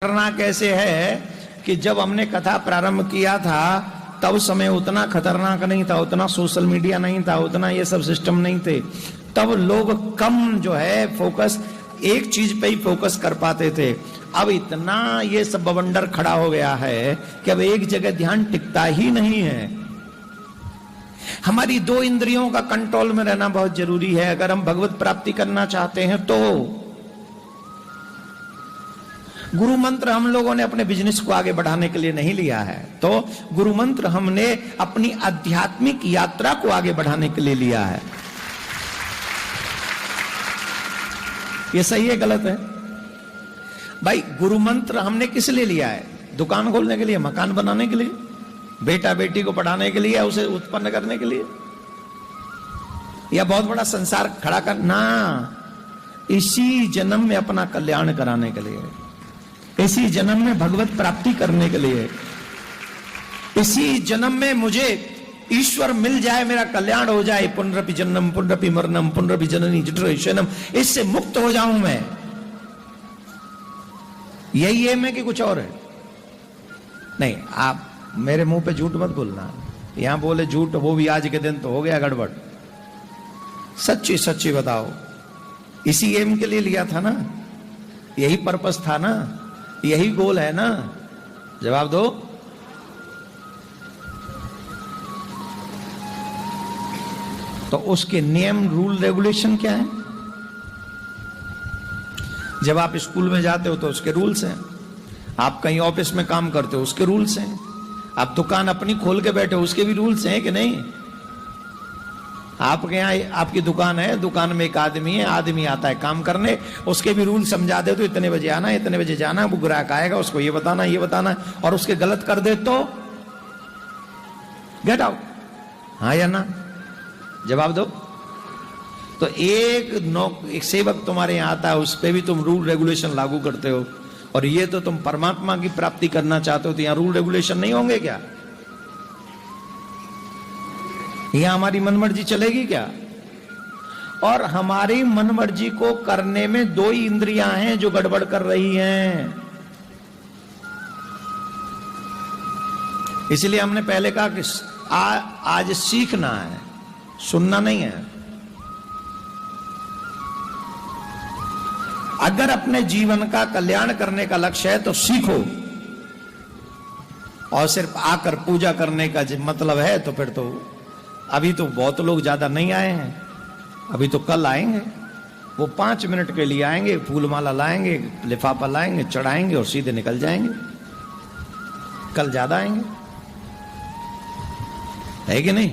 करना कैसे है कि जब हमने कथा प्रारंभ किया था तब समय उतना खतरनाक नहीं था, उतना सोशल मीडिया नहीं था, उतना ये सब सिस्टम नहीं थे। तब लोग कम जो है फोकस एक चीज पे ही फोकस कर पाते थे। अब इतना ये सब बवंडर खड़ा हो गया है कि अब एक जगह ध्यान टिकता ही नहीं है। हमारी दो इंद्रियों का कंट्रोल में रहना बहुत जरूरी है अगर हम भगवत प्राप्ति करना चाहते हैं। तो गुरु मंत्र हम लोगों ने अपने बिजनेस को आगे बढ़ाने के लिए नहीं लिया है, तो गुरु मंत्र हमने अपनी आध्यात्मिक यात्रा को आगे बढ़ाने के लिए लिया है। ये सही है गलत है भाई? गुरु मंत्र हमने किस लिए लिया है? दुकान खोलने के लिए, मकान बनाने के लिए, बेटा बेटी को पढ़ाने के लिए, उसे उत्पन्न करने के लिए, या बहुत बड़ा संसार खड़ा करना? इसी जन्म में अपना कल्याण कराने के लिए, इसी जन्म में भगवत प्राप्ति करने के लिए, इसी जन्म में मुझे ईश्वर मिल जाए, मेरा कल्याण हो जाए, पुनरपि जन्म पुनरपि मरणम पुनरपि जननी जठर शयनम, इससे मुक्त हो जाऊं मैं। यही है मैं कि कुछ और है? नहीं, आप मेरे मुंह पे झूठ मत बोलना। यहां बोले झूठ, वो भी आज के दिन तो हो गया गड़बड़। सच्ची सच्ची बताओ, इसी एम के लिए लिया था ना? यही पर्पस था ना? यही गोल है ना? जवाब दो। तो उसके नियम रूल रेगुलेशन क्या है? जब आप स्कूल में जाते हो तो उसके रूल्स हैं, आप कहीं ऑफिस में काम करते हो उसके रूल्स हैं, आप दुकान अपनी खोल के बैठे हो उसके भी रूल्स हैं कि नहीं? आपके यहाँ आपकी दुकान है, दुकान में एक आदमी है, आदमी आता है काम करने, उसके भी रूल समझा दे तो इतने बजे आना, इतने बजे जाना, वो ग्राहक आएगा, उसको ये बताना, और उसके गलत कर दे तो गेट आउट। हाँ या ना? जवाब दो। तो एक सेवक तुम्हारे यहाँ आता है, उस पर भी तुम रूल रेगुलेशन लागू करते हो, और ये तो तुम परमात्मा की प्राप्ति करना चाहते हो, तो यहाँ रूल रेगुलेशन नहीं होंगे क्या? यहां हमारी मनमर्जी चलेगी क्या? और हमारी मनमर्जी को करने में दो ही इंद्रियां हैं जो गड़बड़ कर रही हैं। इसलिए हमने पहले कहा कि आज सीखना है, सुनना नहीं है। अगर अपने जीवन का कल्याण करने का लक्ष्य है तो सीखो, और सिर्फ आकर पूजा करने का मतलब है तो फिर तो अभी तो बहुत लोग ज्यादा नहीं आए हैं, अभी तो कल आएंगे। वो 5 मिनट के लिए आएंगे, फूलमाला लाएंगे, लिफाफा लाएंगे, चढ़ाएंगे और सीधे निकल जाएंगे। कल ज्यादा आएंगे, है कि नहीं?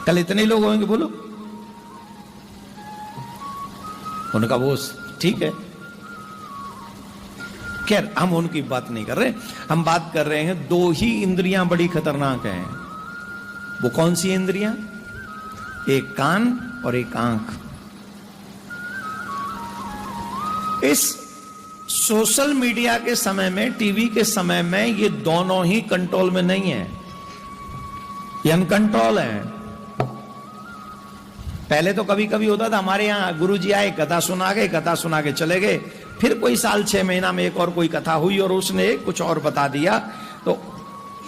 कल इतने लोग होंगे, बोलो। उनका वो ठीक है, खैर हम उनकी बात नहीं कर रहे, हम बात कर रहे हैं दो ही इंद्रियां बड़ी खतरनाक हैं। वो कौन सी इंद्रियां? एक कान और एक आंख। इस सोशल मीडिया के समय में, टीवी के समय में, ये दोनों ही कंट्रोल में नहीं है, ये अनकंट्रोल है। पहले तो कभी कभी होता था, हमारे यहाँ गुरुजी आए, कथा सुना के चले गए, फिर कोई साल 6 महीना में एक और कोई कथा हुई और उसने कुछ और बता दिया, तो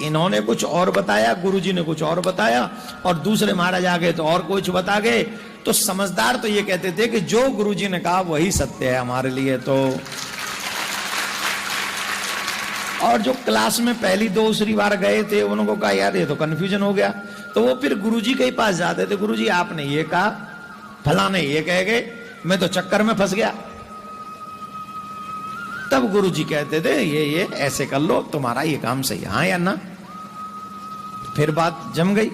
इन्होंने कुछ और बताया, गुरुजी ने कुछ और बताया, और दूसरे महाराज आ गए तो और कुछ बता गए। तो समझदार तो ये कहते थे कि जो गुरुजी ने कहा वही सत्य है हमारे लिए। तो और जो क्लास में पहली दूसरी बार गए थे उनको कहा यार ये तो कंफ्यूजन हो गया, तो वो फिर गुरुजी के पास जाते थे, गुरुजी आपने ये कहा, फलाने ये कह गए, मैं तो चक्कर में फंस गया। तब गुरुजी कहते थे ये ऐसे कर लो, तुम्हारा ये काम सही, हाँ या ना? फिर बात जम गई।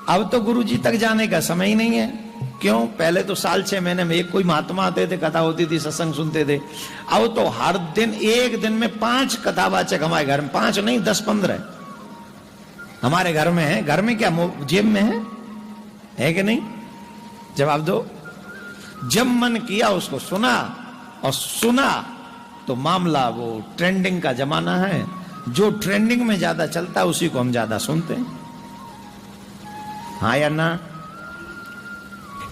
अब तो गुरुजी तक जाने का समय ही नहीं है। क्यों? पहले तो साल 6 महीने में एक कोई महात्मा आते थे, कथा होती थी, सत्संग सुनते थे। अब तो हर दिन, एक दिन में 5 कथावाचक हमारे घर में, 5 नहीं 10-15 हमारे घर में है। घर में क्या, जेब में है कि नहीं? जवाब दो। जब मन किया उसको सुना, और सुना तो मामला, वो ट्रेंडिंग का जमाना है, जो ट्रेंडिंग में ज्यादा चलता है उसी को हम ज्यादा सुनते हैं। हाँ या ना?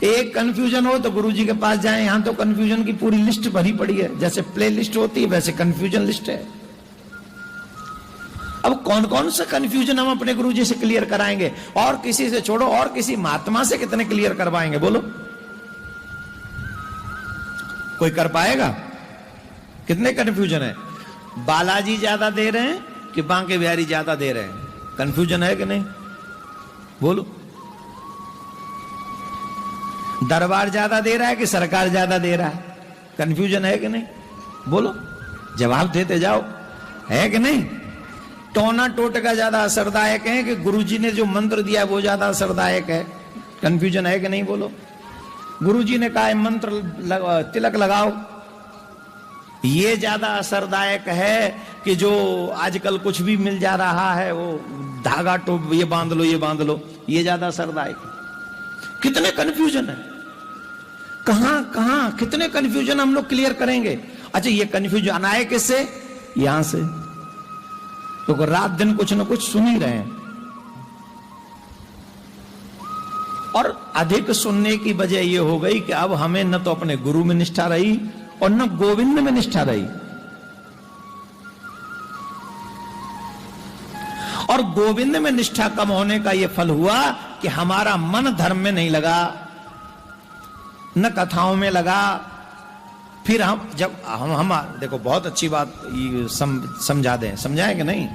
एक कंफ्यूजन हो तो गुरुजी के पास जाएं। यहां तो कंफ्यूजन की पूरी लिस्ट भरी पड़ी है, जैसे प्ले लिस्ट होती है वैसे कंफ्यूजन लिस्ट है। अब कौन कौन सा कंफ्यूजन हम अपने गुरुजी से क्लियर कराएंगे? और किसी से छोड़ो, और किसी महात्मा से कितने क्लियर करवाएंगे बोलो? कोई कर पाएगा? कितने कंफ्यूजन है? बालाजी ज्यादा दे रहे हैं कि बांके बिहारी ज्यादा दे रहे हैं? कंफ्यूजन है कि नहीं बोलो? दरबार ज्यादा दे रहा है कि सरकार ज्यादा दे रहा है? कंफ्यूजन है कि नहीं बोलो? जवाब देते जाओ, है कि नहीं? टोना टोटका ज्यादा असरदायक है कि गुरुजी ने जो मंत्र दिया वो ज्यादा असरदायक है? कंफ्यूजन है कि नहीं बोलो? गुरुजी ने कहा मंत्र तिलक लगाओ, ये ज्यादा असरदायक है कि जो आजकल कुछ भी मिल जा रहा है वो धागा टोप, ये बांध लो, ये बांध लो, ये ज्यादा असरदायक है? कितने कंफ्यूजन है, कहां कहां कितने कंफ्यूजन हम लोग क्लियर करेंगे? अच्छा, ये कंफ्यूजन आए किससे? यहां से। तो रात दिन कुछ ना कुछ सुन ही रहे हैं, और अधिक सुनने की वजह यह हो गई कि अब हमें न तो अपने गुरु में निष्ठा रही और न गोविंद में निष्ठा रही। और गोविंद में निष्ठा कम होने का यह फल हुआ कि हमारा मन धर्म में नहीं लगा, न कथाओं में लगा। फिर हम जब हम देखो, बहुत अच्छी बात समझा दें, समझाएं कि नहीं?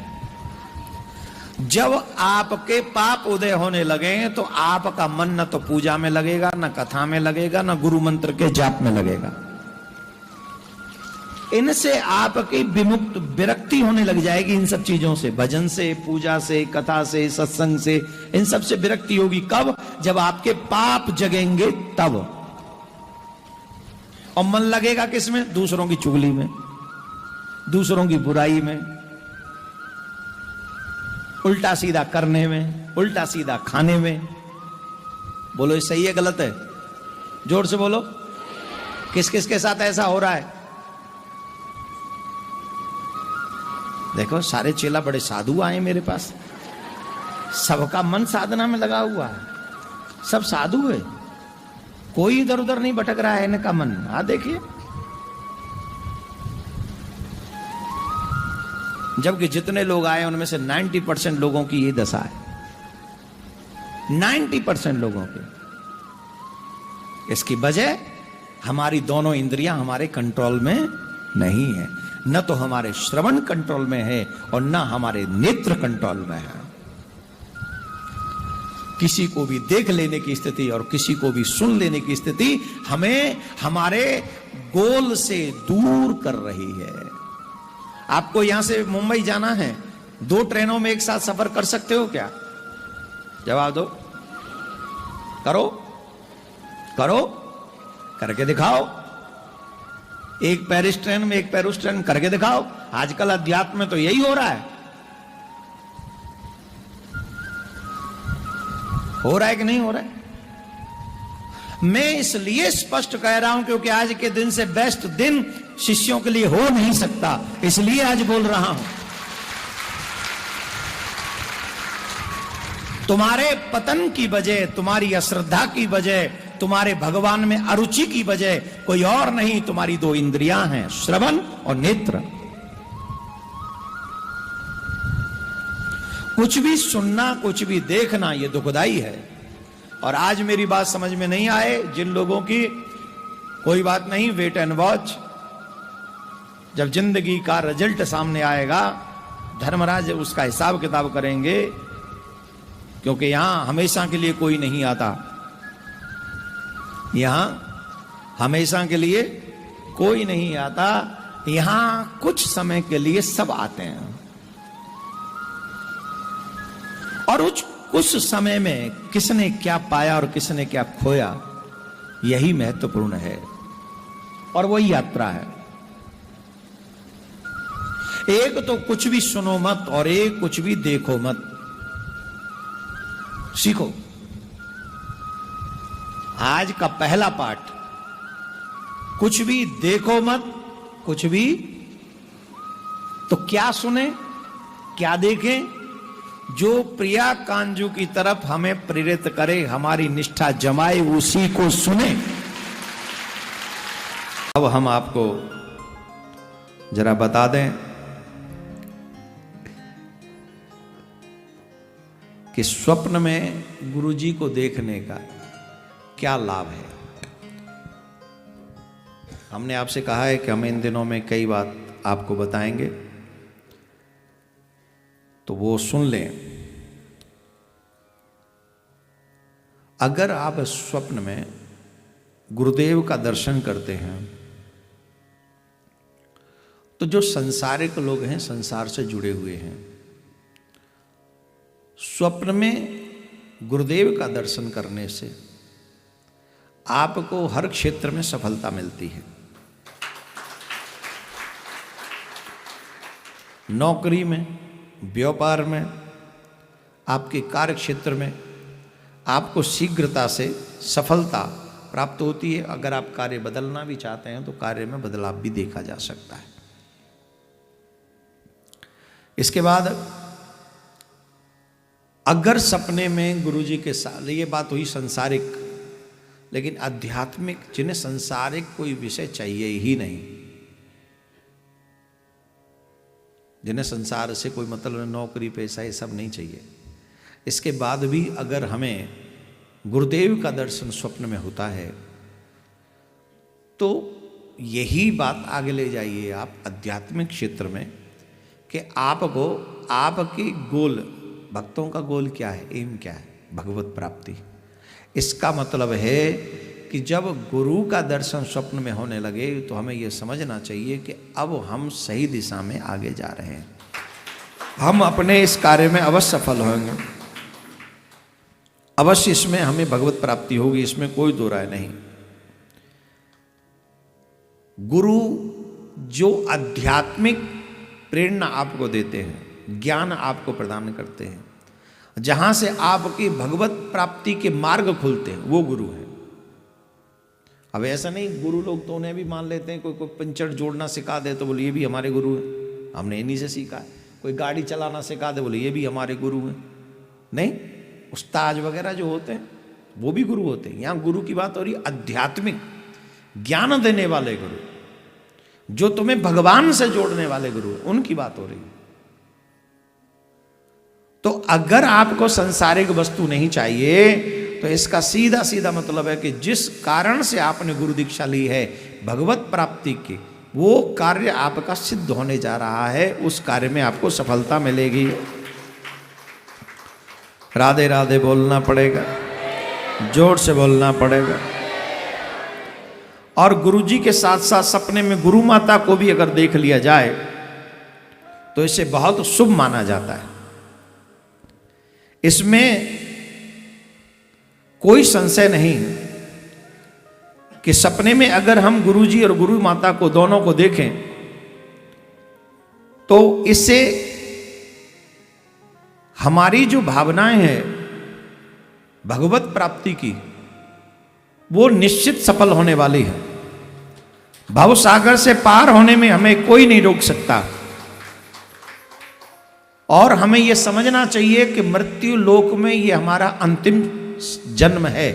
जब आपके पाप उदय होने लगे तो आपका मन न तो पूजा में लगेगा, न कथा में लगेगा, न गुरु मंत्र के जाप में लगेगा। इनसे आपकी विमुक्त विरक्ति होने लग जाएगी, इन सब चीजों से, भजन से, पूजा से, कथा से, सत्संग से, इन सब से विरक्ति होगी। कब? जब आपके पाप जगेंगे तब। और मन लगेगा किसमें? दूसरों की चुगली में, दूसरों की बुराई में, उल्टा सीधा करने में, उल्टा सीधा खाने में। बोलो, ये सही है गलत है? जोर से बोलो, किस किस के साथ ऐसा हो रहा है? देखो, सारे चेला बड़े साधु आए मेरे पास, सबका मन साधना में लगा हुआ है, सब साधु है, कोई इधर उधर नहीं भटक रहा है इनका मन। देखिए, जबकि जितने लोग आए उनमें से 90% लोगों की ये दशा है, 90% लोगों की। इसकी वजह हमारी दोनों इंद्रियां हमारे कंट्रोल में नहीं है, न तो हमारे श्रवण कंट्रोल में है और न हमारे नेत्र कंट्रोल में है। किसी को भी देख लेने की स्थिति और किसी को भी सुन लेने की स्थिति हमें हमारे गोल से दूर कर रही है। आपको यहां से मुंबई जाना है, 2 ट्रेनों में एक साथ सफर कर सकते हो क्या? जवाब दो। करो, करो, करके दिखाओ। एक पैर इस ट्रेन में, एक पैर उस ट्रेन, करके दिखाओ। आजकल अध्यात्म में तो यही हो रहा है। हो रहा है कि नहीं हो रहा है? मैं इसलिए स्पष्ट कह रहा हूं क्योंकि आज के दिन से बेस्ट दिन शिष्यों के लिए हो नहीं सकता, इसलिए आज बोल रहा हूं। तुम्हारे पतन की वजह, तुम्हारी अश्रद्धा की वजह, तुम्हारे भगवान में अरुचि की वजह कोई और नहीं, तुम्हारी 2 इंद्रियां हैं, श्रवण और नेत्र। कुछ भी सुनना, कुछ भी देखना, यह दुखदाई है। और आज मेरी बात समझ में नहीं आए जिन लोगों की, कोई बात नहीं, वेट एंड वॉच। जब जिंदगी का रिजल्ट सामने आएगा, धर्मराज उसका हिसाब किताब करेंगे, क्योंकि यहां हमेशा के लिए कोई नहीं आता। यहां हमेशा के लिए कोई नहीं आता, यहां कुछ समय के लिए सब आते हैं। और उस समय में किसने क्या पाया और किसने क्या खोया, यही महत्वपूर्ण है, और वही यात्रा है। एक तो कुछ भी सुनो मत, और एक कुछ भी देखो मत। सीखो। आज का पहला पाठ, कुछ भी देखो मत, कुछ भी। तो क्या सुने, क्या देखें? जो प्रिया कांजू की तरफ हमें प्रेरित करे, हमारी निष्ठा जमाए, उसी को सुने। अब हम आपको जरा बता दें कि स्वप्न में गुरुजी को देखने का क्या लाभ है। हमने आपसे कहा है कि हम इन दिनों में कई बात आपको बताएंगे, तो वो सुन लें। अगर आप स्वप्न में गुरुदेव का दर्शन करते हैं तो जो संसारिक लोग हैं, संसार से जुड़े हुए हैं, स्वप्न में गुरुदेव का दर्शन करने से आपको हर क्षेत्र में सफलता मिलती है। नौकरी में, व्यापार में, आपके कार्य क्षेत्र में आपको शीघ्रता से सफलता प्राप्त होती है। अगर आप कार्य बदलना भी चाहते हैं तो कार्य में बदलाव भी देखा जा सकता है। इसके बाद अगर सपने में गुरुजी के साथ, ये बात हुई संसारिक, लेकिन आध्यात्मिक, जिन्हें संसारिक कोई विषय चाहिए ही नहीं, जिन्हें संसार से कोई मतलब, नौकरी पैसा ये सब नहीं चाहिए, इसके बाद भी अगर हमें गुरुदेव का दर्शन स्वप्न में होता है तो यही बात आगे ले जाइए आप आध्यात्मिक क्षेत्र में कि आपको, आपकी गोल, भक्तों का गोल क्या है, एम क्या है, भगवत प्राप्ति। इसका मतलब है कि जब गुरु का दर्शन स्वप्न में होने लगे तो हमें यह समझना चाहिए कि अब हम सही दिशा में आगे जा रहे हैं, हम अपने इस कार्य में अवश्य सफल होंगे, अवश्य इसमें हमें भगवत प्राप्ति होगी, इसमें कोई दो राय नहीं। गुरु जो आध्यात्मिक प्रेरणा आपको देते हैं, ज्ञान आपको प्रदान करते हैं, जहां से आपकी भगवत प्राप्ति के मार्ग खुलते हैं, वो गुरु है। अब ऐसा नहीं, गुरु लोग तो उन्हें भी मान लेते हैं, कोई पंचर जोड़ना सिखा दे तो बोले ये भी हमारे गुरु हैं, हमने इन्हीं से सीखा है। कोई गाड़ी चलाना सिखा दे, बोले ये भी हमारे गुरु हैं। नहीं, उस्ताद वगैरह जो होते हैं वो भी गुरु होते हैं। यहां गुरु की बात हो रही आध्यात्मिक ज्ञान देने वाले गुरु, जो तुम्हें भगवान से जोड़ने वाले गुरु, उनकी बात हो रही है। तो अगर आपको सांसारिक वस्तु नहीं चाहिए तो इसका सीधा सीधा मतलब है कि जिस कारण से आपने गुरु दीक्षा ली है भगवत प्राप्ति की, वो कार्य आपका सिद्ध होने जा रहा है, उस कार्य में आपको सफलता मिलेगी। राधे राधे बोलना पड़ेगा, जोर से बोलना पड़ेगा। और गुरुजी के साथ साथ सपने में गुरु माता को भी अगर देख लिया जाए तो इसे बहुत शुभ माना जाता है। इसमें कोई संशय नहीं कि सपने में अगर हम गुरुजी और गुरु माता को, दोनों को देखें तो इससे हमारी जो भावनाएं हैं भगवत प्राप्ति की, वो निश्चित सफल होने वाली है। भव सागर से पार होने में हमें कोई नहीं रोक सकता। और हमें यह समझना चाहिए कि मृत्यु लोक में यह हमारा अंतिम जन्म है।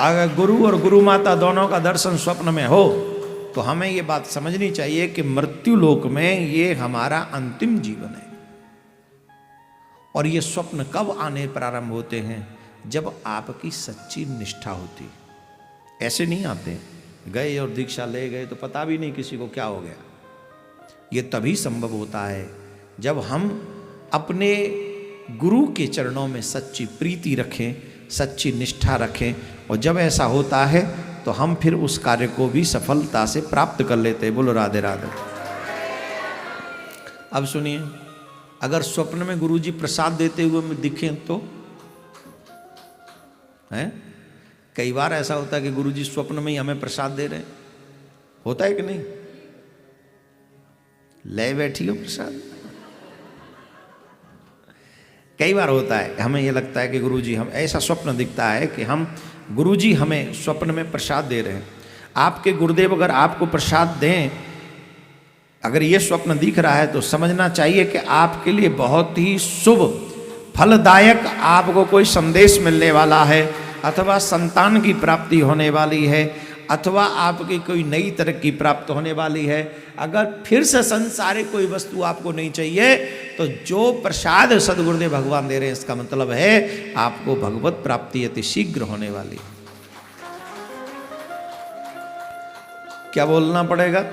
अगर गुरु और गुरु माता दोनों का दर्शन स्वप्न में हो तो हमें यह बात समझनी चाहिए कि मृत्यु लोक में यह हमारा अंतिम जीवन है। और ये स्वप्न कब आने प्रारंभ होते हैं? जब आपकी सच्ची निष्ठा होती। ऐसे नहीं आते, गए और दीक्षा ले गए तो पता भी नहीं किसी को क्या हो गया। ये तभी संभव होता है जब हम अपने गुरु के चरणों में सच्ची प्रीति रखें, सच्ची निष्ठा रखें। और जब ऐसा होता है तो हम फिर उस कार्य को भी सफलता से प्राप्त कर लेते हैं। बोलो राधे राधे। अब सुनिए, अगर स्वप्न में गुरुजी प्रसाद देते हुए में दिखें तो है, कई बार ऐसा होता है कि गुरुजी स्वप्न में ही हमें प्रसाद दे रहे हैं, होता है कि नहीं? ले बैठी हो प्रसाद। कई बार होता है, हमें यह लगता है कि गुरुजी, हम ऐसा स्वप्न दिखता है कि हम, गुरुजी हमें स्वप्न में प्रसाद दे रहे हैं। आपके गुरुदेव अगर आपको प्रसाद दें अगर ये स्वप्न दिख रहा है तो समझना चाहिए कि आपके लिए बहुत ही शुभ फलदायक आपको कोई संदेश मिलने वाला है, अथवा संतान की प्राप्ति होने वाली है, अथवा आपकी कोई नई तरक्की प्राप्त होने वाली है। अगर फिर से संसारिक कोई वस्तु आपको नहीं चाहिए तो जो प्रसाद सदगुरुदेव भगवान दे रहे हैं, इसका मतलब है आपको भगवत प्राप्ति अति शीघ्र होने वाली। क्या बोलना पड़ेगा?